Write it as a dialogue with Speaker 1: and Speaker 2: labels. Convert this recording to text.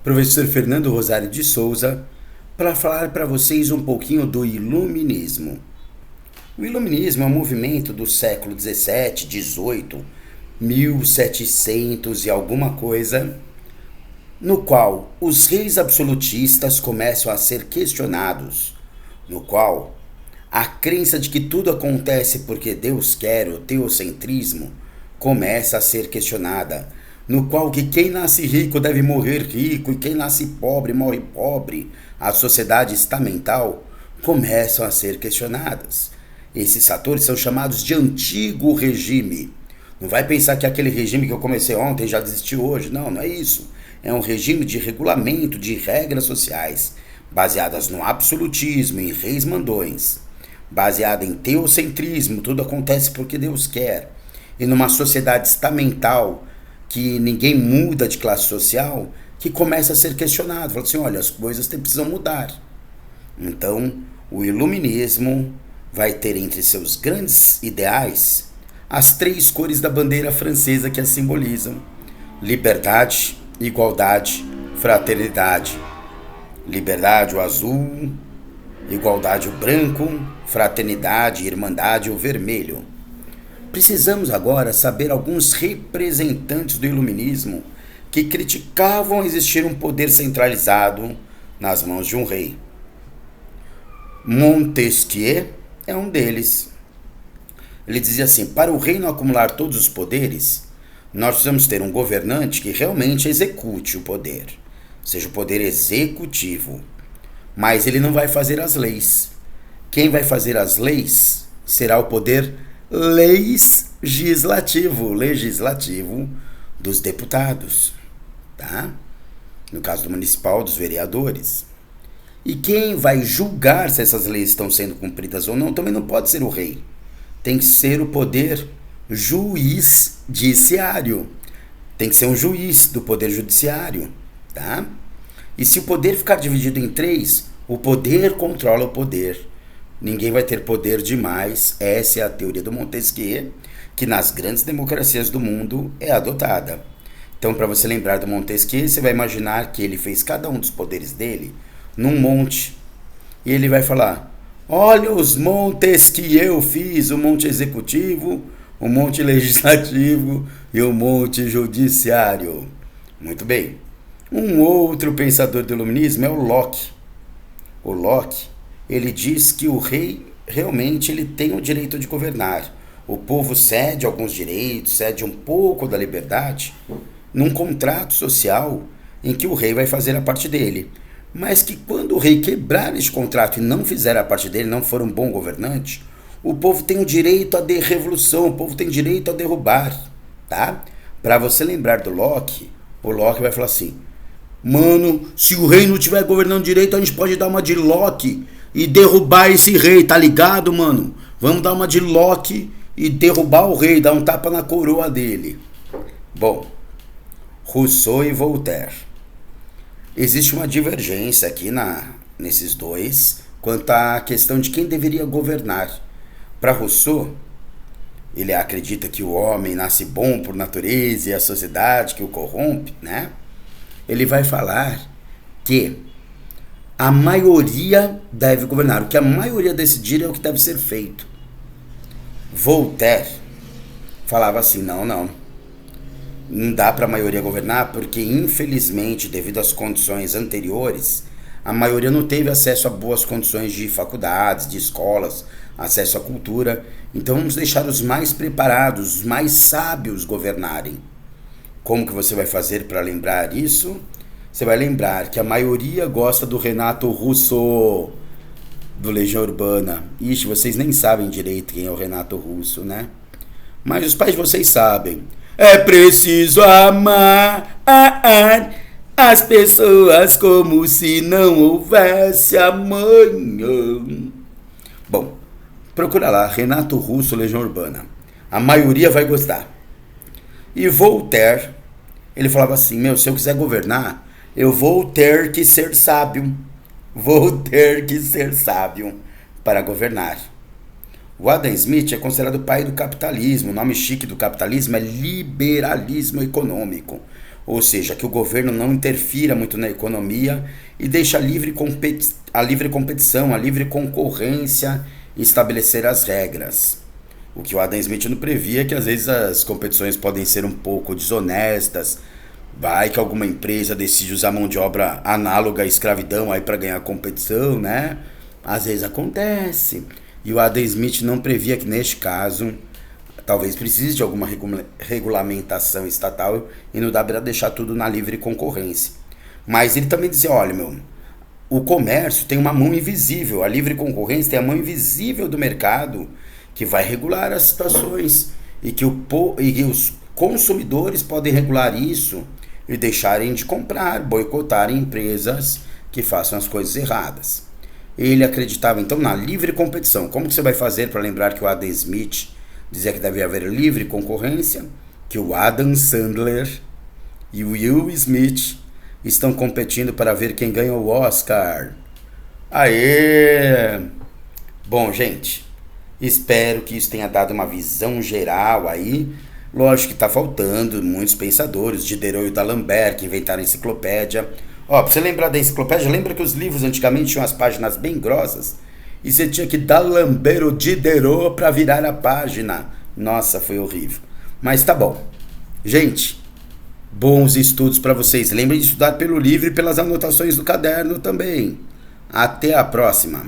Speaker 1: Professor Fernando Rosário de Souza, para falar para vocês um pouquinho do Iluminismo. O Iluminismo é um movimento do século 17, 18, 1700 e alguma coisa, no qual os reis absolutistas começam a ser questionados, no qual a crença de que tudo acontece porque Deus quer, o teocentrismo, começa a ser questionada, no qual que quem nasce rico deve morrer rico e quem nasce pobre morre pobre, a sociedade estamental, começam a ser questionadas. Esses fatores são chamados de antigo regime. Não vai pensar que aquele regime que eu comecei ontem já desistiu hoje. Não, não é isso. É um regime de regulamento de regras sociais, baseadas no absolutismo, em reis mandões, baseada em teocentrismo, tudo acontece porque Deus quer, e numa sociedade estamental que ninguém muda de classe social, que começa a ser questionado. Fala assim, olha, as coisas precisam mudar. Então, o iluminismo vai ter entre seus grandes ideais as três cores da bandeira francesa que a simbolizam: liberdade, igualdade, fraternidade. Liberdade, o azul; igualdade, o branco; fraternidade, irmandade, o vermelho. Precisamos agora saber alguns representantes do iluminismo que criticavam existir um poder centralizado nas mãos de um rei. Montesquieu é um deles. Ele dizia assim: para o rei não acumular todos os poderes, nós precisamos ter um governante que realmente execute o poder, seja o poder executivo. Mas ele não vai fazer as leis. Quem vai fazer as leis será o poder legislativo dos deputados, tá? No caso do municipal, dos vereadores. E quem vai julgar se essas leis estão sendo cumpridas ou não também não pode ser o rei. Tem que ser o poder judiciário. Tem que ser um juiz do poder judiciário, tá? E se o poder ficar dividido em três, o poder controla o poder. Ninguém vai ter poder demais. Essa é a teoria do Montesquieu, que nas grandes democracias do mundo é adotada. Então, para você lembrar do Montesquieu, você vai imaginar que ele fez cada um dos poderes dele num monte. E ele vai falar: olha os montes que eu fiz, o monte executivo, o monte legislativo e o monte judiciário. Muito bem. Um outro pensador do iluminismo é o Locke. O Locke, ele diz que o rei realmente ele tem o direito de governar. O povo cede alguns direitos, cede um pouco da liberdade num contrato social em que o rei vai fazer a parte dele. Mas que quando o rei quebrar esse contrato e não fizer a parte dele, não for um bom governante, o povo tem o direito à revolução, o povo tem direito a derrubar, tá? Para você lembrar do Locke, o Locke vai falar assim: mano, se o rei não estiver governando direito, a gente pode dar uma de Locke e derrubar esse rei, tá ligado, mano? Vamos dar uma de Locke e derrubar o rei, dar um tapa na coroa dele. Bom, Rousseau e Voltaire. Existe uma divergência aqui nesses dois quanto à questão de quem deveria governar. Para Rousseau, ele acredita que o homem nasce bom por natureza e a sociedade que o corrompe, né? Ele vai falar que a maioria deve governar. O que a maioria decidir é o que deve ser feito. Voltaire falava assim: não dá para a maioria governar porque, infelizmente, devido às condições anteriores, a maioria não teve acesso a boas condições de faculdades, de escolas, acesso à cultura. Então vamos deixar os mais preparados, os mais sábios governarem. Como que você vai fazer para lembrar isso? Você vai lembrar que a maioria gosta do Renato Russo, do Legião Urbana. Ixi, vocês nem sabem direito quem é o Renato Russo, né? Mas os pais de vocês sabem. É preciso amar as pessoas como se não houvesse amanhã. Bom, procura lá, Renato Russo, Legião Urbana. A maioria vai gostar. E Voltaire, ele falava assim: se eu quiser governar, eu vou ter que ser sábio. Vou ter que ser sábio para governar. O Adam Smith é considerado o pai do capitalismo. O nome chique do capitalismo é liberalismo econômico. ou seja, que o governo não interfira muito na economia e deixe a livre competição, a livre concorrência estabelecer as regras. O que o Adam Smith não previa é que às vezes as competições podem ser um pouco desonestas, vai que alguma empresa decide usar mão de obra análoga à escravidão aí para ganhar competição, né? Às vezes acontece. E o Adam Smith não previa que neste caso talvez precise de alguma regulamentação estatal e não dá para deixar tudo na livre concorrência. Mas ele também dizia, olha, o comércio tem uma mão invisível, a livre concorrência tem a mão invisível do mercado que vai regular as situações e que os consumidores podem regular isso e deixarem de comprar, boicotarem empresas que façam as coisas erradas. Ele acreditava então na livre competição. Como que você vai fazer para lembrar que o Adam Smith dizia que deve haver livre concorrência, que o Adam Sandler e o Will Smith estão competindo para ver quem ganha o Oscar? Aê! Bom, gente, espero que isso tenha dado uma visão geral aí. Lógico que está faltando muitos pensadores, Diderot e D'Alembert, que inventaram a enciclopédia. Ó, pra você lembrar da enciclopédia, lembra que os livros antigamente tinham as páginas bem grossas? E você tinha que D'Alembert ou Diderot para virar a página. Nossa, foi horrível. Mas tá bom. Gente, bons estudos para vocês. Lembrem de estudar pelo livro e pelas anotações do caderno também. Até a próxima.